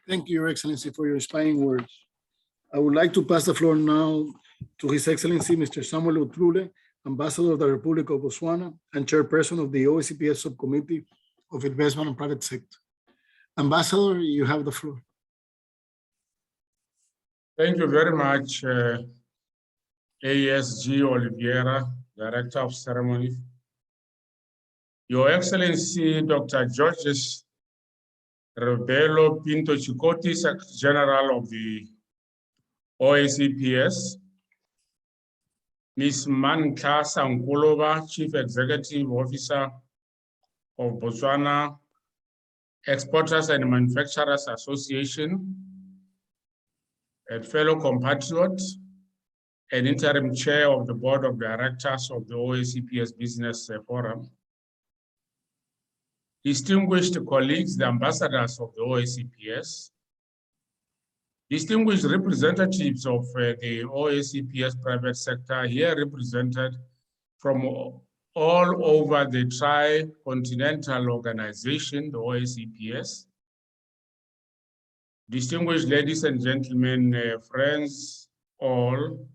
Thank you, Your Excellency, for your inspiring words. I would like to pass the floor now to His Excellency, Mr. Samuel OUTLULE, Ambassador of the Republic of Botswana and Chairperson of the OACPS Subcommittee of Investment and Private Sector. Ambassador, you have the floor. Thank you very much, ASG Oliveira, Director of Ceremonies. Your Excellency, Dr. Georges Rebelo Pinto Chikoti, Secretary General of the OACPS, Ms. Manka Sankulova, Chief Executive Officer of Botswana Exporters and Manufacturers Association, a fellow compatriot, and interim chair of the Board of Directors of the OACPS Business Forum, distinguished colleagues, the ambassadors of the OACPS, distinguished representatives of the OACPS private sector here represented from all over the tri-continental organization, the OACPS, distinguished ladies and gentlemen, friends all,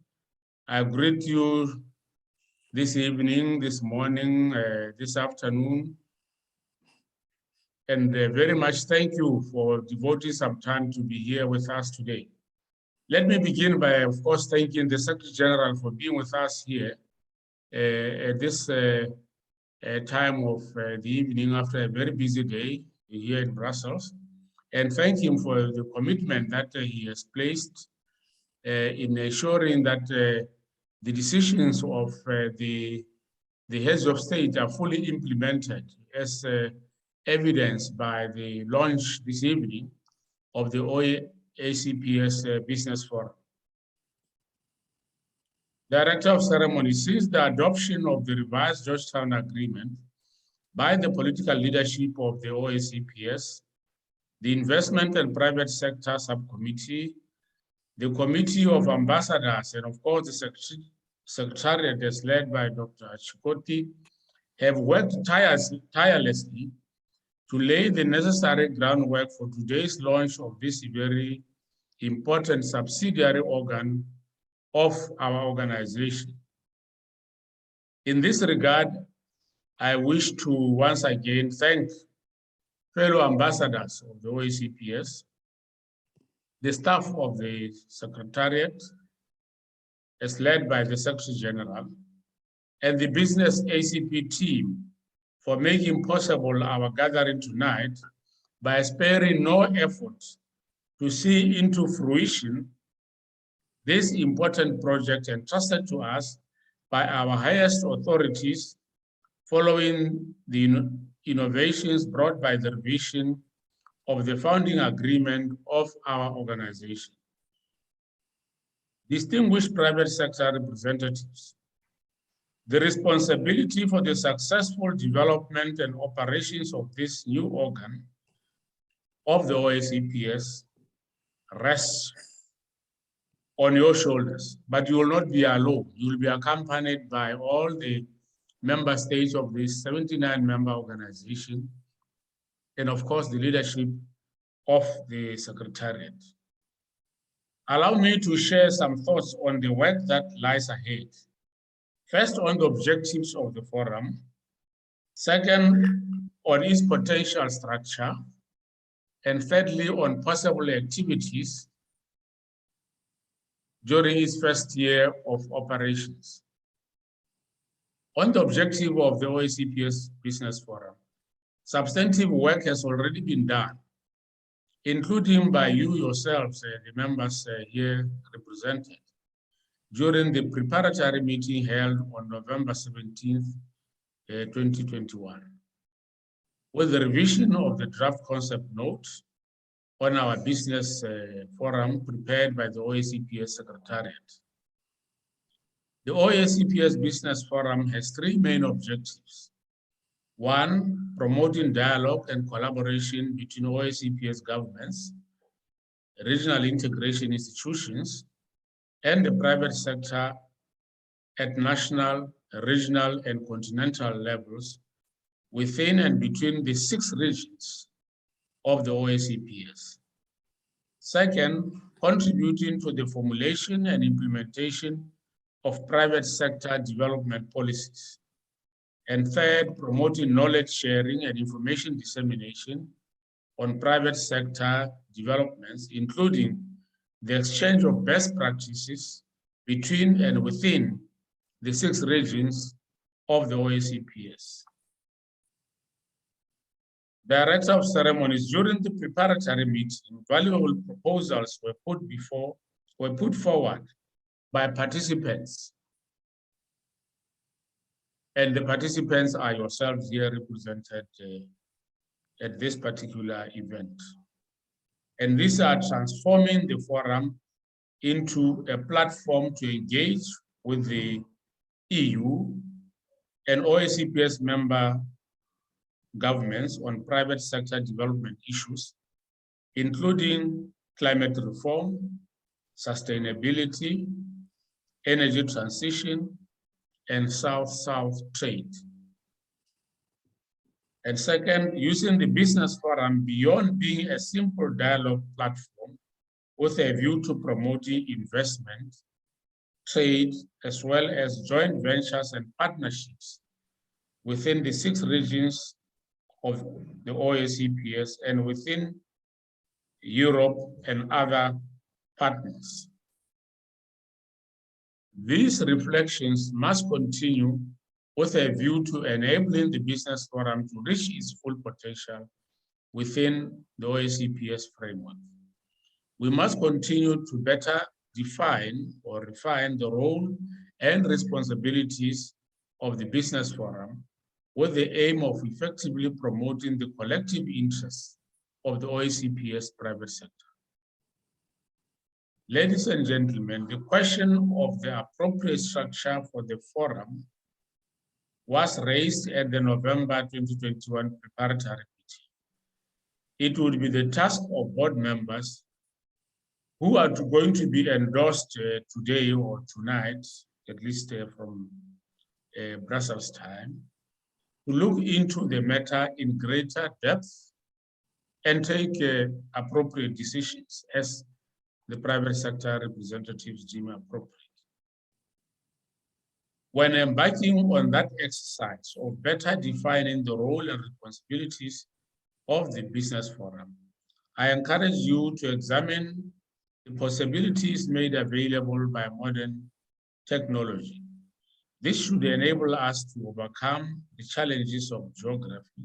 I greet you this evening, this morning, this afternoon, and very much thank you for devoting some time to be here with us today. Let me begin by, of course, thanking the Secretary General for being with us here at this time of the evening after a very busy day here in Brussels, and thank him for the commitment that he has placed in ensuring that the decisions of the heads of state are fully implemented, as evidenced by the launch this evening of the OACPS Business Forum. Director of Ceremonies, since the adoption of the revised Georgetown Agreement by the political leadership of the OACPS, the Investment and Private Sector Subcommittee, the Committee of Ambassadors, and of course the Secretariat as led by Dr. Chikoti, have worked tirelessly to lay the necessary groundwork for today's launch of this very important subsidiary organ of our organization. In this regard, I wish to once again thank fellow ambassadors of the OACPS, the staff of the Secretariat, as led by the Secretary General, and the Business ACP team for making possible our gathering tonight by sparing no effort to see into fruition this important project entrusted to us by our highest authorities following the innovations brought by the revision of the founding agreement of our organization. Distinguished private sector representatives, the responsibility for the successful development and operations of this new organ of the OACPS rests on your shoulders, but you will not be alone. You will be accompanied by all the member states of this 79-member organization, and of course, the leadership of the Secretariat. Allow me to share some thoughts on the work that lies ahead. First, on the objectives of the forum. Second, on its potential structure. And thirdly, on possible activities during its first year of operations. On the objective of the OACPS Business Forum, substantive work has already been done, including by you yourselves, the members here represented, during the preparatory meeting held on November 17th, 2021, with the revision of the draft concept note on our business forum prepared by the OACPS Secretariat. The OACPS Business Forum has three main objectives. One, promoting dialogue and collaboration between OACPS governments, regional integration institutions, and the private sector at national, regional, and continental levels within and between the 6 regions of the OACPS. Second, contributing to the formulation and implementation of private sector development policies. And third, promoting knowledge sharing and information dissemination on private sector developments, including the exchange of best practices between and within the 6 regions of the OACPS. Director of Ceremonies, during the preparatory meeting, valuable proposals were put forward by participants. And the participants are yourselves here represented at this particular event. And these are transforming the forum into a platform to engage with the EU and OACPS member governments on private sector development issues, including climate reform, sustainability, energy transition, and South-South trade. And second, using the business forum beyond being a simple dialogue platform with a view to promoting investment, trade, as well as joint ventures and partnerships within the 6 regions of the OACPS and within Europe and other partners. These reflections must continue with a view to enabling the business forum to reach its full potential within the OACPS framework. We must continue to better define or refine the role and responsibilities of the business forum with the aim of effectively promoting the collective interests of the OACPS private sector. Ladies and gentlemen, the question of the appropriate structure for the forum was raised at the November 2021 preparatory meeting. It would be the task of board members who are going to be endorsed today or tonight, at least from Brussels time, to look into the matter in greater depth and take appropriate decisions as the private sector representatives deem appropriate. When embarking on that exercise of better defining the role and responsibilities of the business forum, I encourage you to examine the possibilities made available by modern technology. This should enable us to overcome the challenges of geography,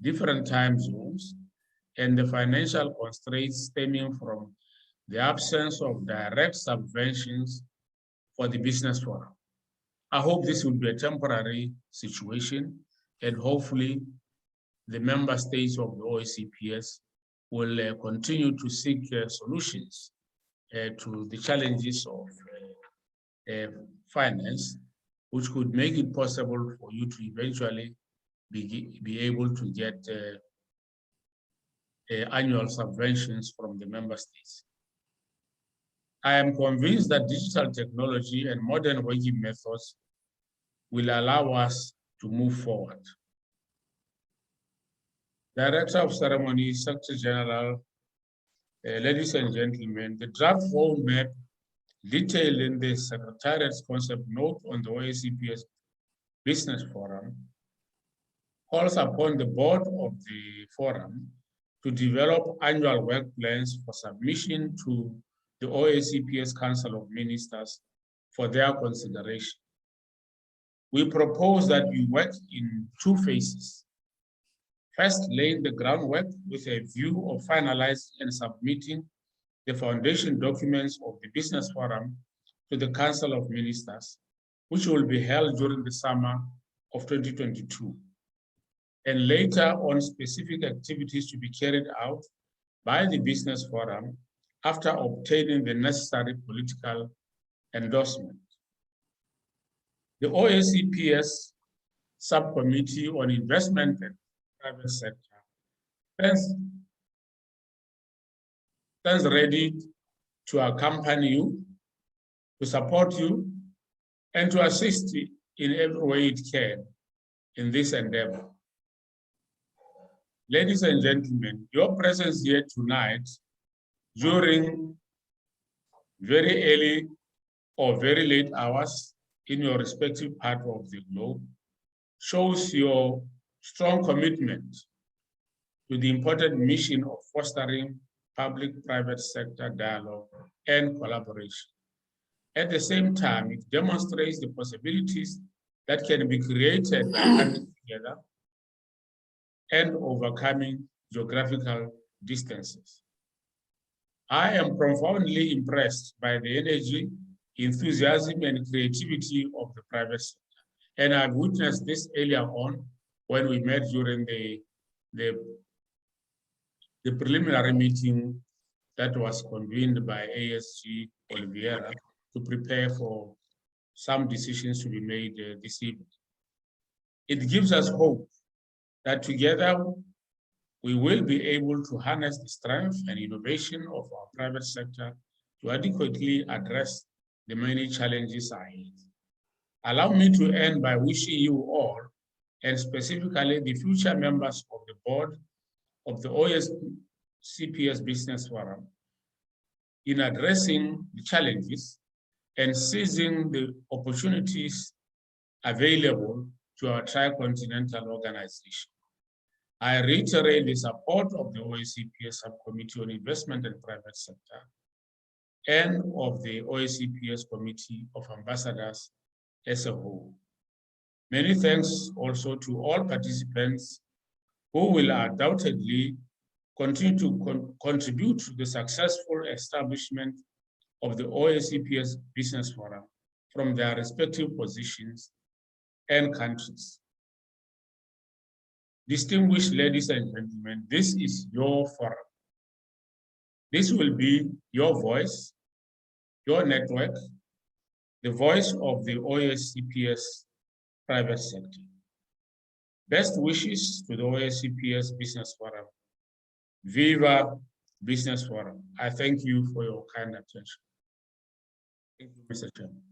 different time zones, and the financial constraints stemming from the absence of direct subventions for the business forum. I hope this will be a temporary situation, and hopefully the member states of the OACPS will continue to seek solutions to the challenges of finance, which could make it possible for you to eventually be able to get annual subventions from the member states. I am convinced that digital technology and modern working methods will allow us to move forward. Director of Ceremonies, Secretary General, ladies and gentlemen, the draft roadmap detailed in the Secretariat's concept note on the OACPS Business Forum calls upon the board of the forum to develop annual work plans for submission to the OACPS Council of Ministers for their consideration. We propose that we work in 2 phases. First, laying the groundwork with a view of finalizing and submitting the foundation documents of the Business Forum to the Council of Ministers, which will be held during the summer of 2022. And later on, specific activities to be carried out by the Business Forum after obtaining the necessary political endorsement. The OACPS Subcommittee on Investment and Private Sector stands ready to accompany you, to support you, and to assist in every way it can in this endeavor. Ladies and gentlemen, your presence here tonight during very early or very late hours in your respective part of the globe shows your strong commitment to the important mission of fostering public-private sector dialogue and collaboration. At the same time, it demonstrates the possibilities that can be created by coming together and overcoming geographical distances. I am profoundly impressed by the energy, enthusiasm, and creativity of the private sector. And I've witnessed this earlier on when we met during the preliminary meeting that was convened by ASG Oliveira to prepare for some decisions to be made this evening. It gives us hope that together we will be able to harness the strength and innovation of our private sector to adequately address the many challenges ahead. Allow me to end by wishing you all, and specifically the future members of the board of the OACPS Business Forum, in addressing the challenges and seizing the opportunities available to our tricontinental organization. I reiterate the support of the OACPS Subcommittee on Investment and Private Sector and of the OACPS Committee of Ambassadors as a whole. Many thanks also to all participants who will undoubtedly continue to contribute to the successful establishment of the OACPS Business Forum from their respective positions and countries. Distinguished ladies and gentlemen, this is your forum. This will be your voice, your network, the voice of the OACPS private sector. Best wishes to the OACPS Business Forum. Viva Business Forum. I thank you for your kind attention. Thank you, Mr. Chairman.